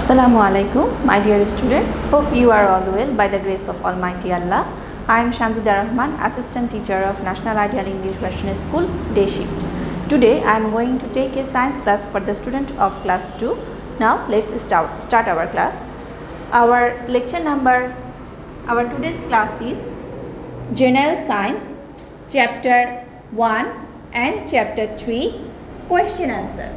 Assalamu alaikum, my dear students. Hope you are all well by the grace of Almighty Allah. I am Sanjida Rahman, Assistant Teacher of National Ideal English Version School, Day Shift. Today I am going to take a science class for the student of class 2. Now let's start our class. Our today's class is General Science, Chapter 1 and Chapter 3, Question Answer.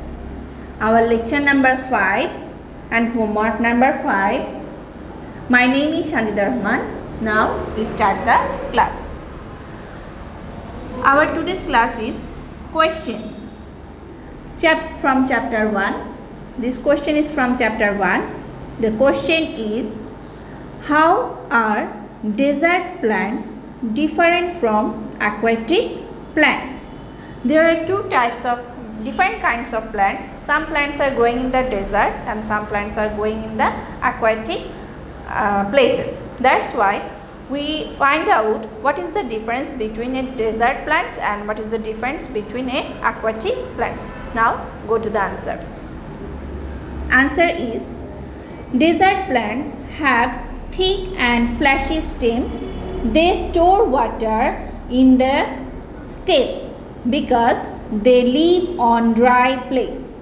Our lecture number 5 and homework number 5. My name is Sanjida Rahman. Now we start the class. Our today's class is question from chapter 1. This question is from chapter 1. The question is, how are desert plants different from aquatic plants? There are different kinds of plants. Some plants are growing in the desert and some plants are growing in the aquatic places. That's why we find out what is the difference between a desert plants and what is the difference between a aquatic plants. Now go to the answer. Answer is, desert plants have thick and fleshy stem. They store water in the stem because they live on dry place.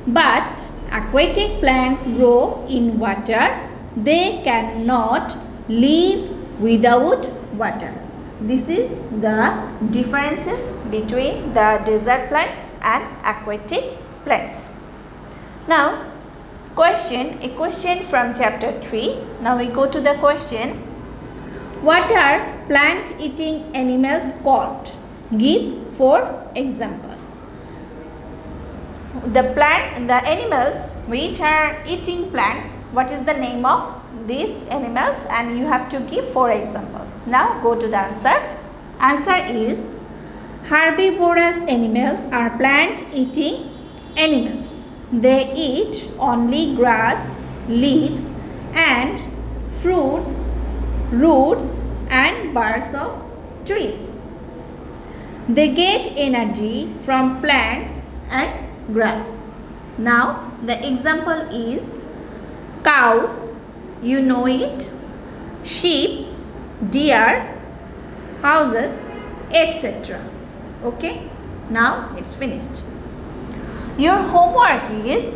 But aquatic plants grow in water. They cannot live without water. This is the differences between the desert plants and aquatic plants. Now a question from chapter 3. Now we go to the question. What are plant eating animals called? Give 4 example. The animals which are eating plants, what is the name of these animals? And you have to give 4 examples. Now go to the answer. Answer is, herbivorous animals are plant eating animals. They eat only grass, leaves and fruits, roots and barks of trees. They get energy from plants and grass. Now the example is cows, you know it, sheep, deer, houses, etc. Okay, now it's finished. Your homework is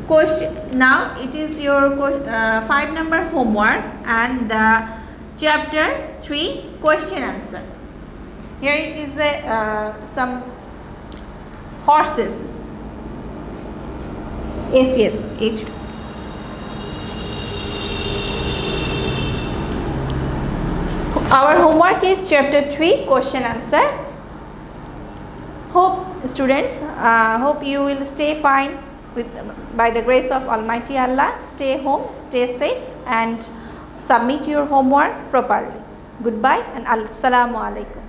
question. Now it is your 5 number homework and the chapter 3 question answer. Here is some horses. Yes, H. Our homework is chapter 3 question answer. Hope students, hope you will stay fine by the grace of Almighty Allah. Stay home, stay safe and submit your homework properly. Goodbye and Assalamu alaikum.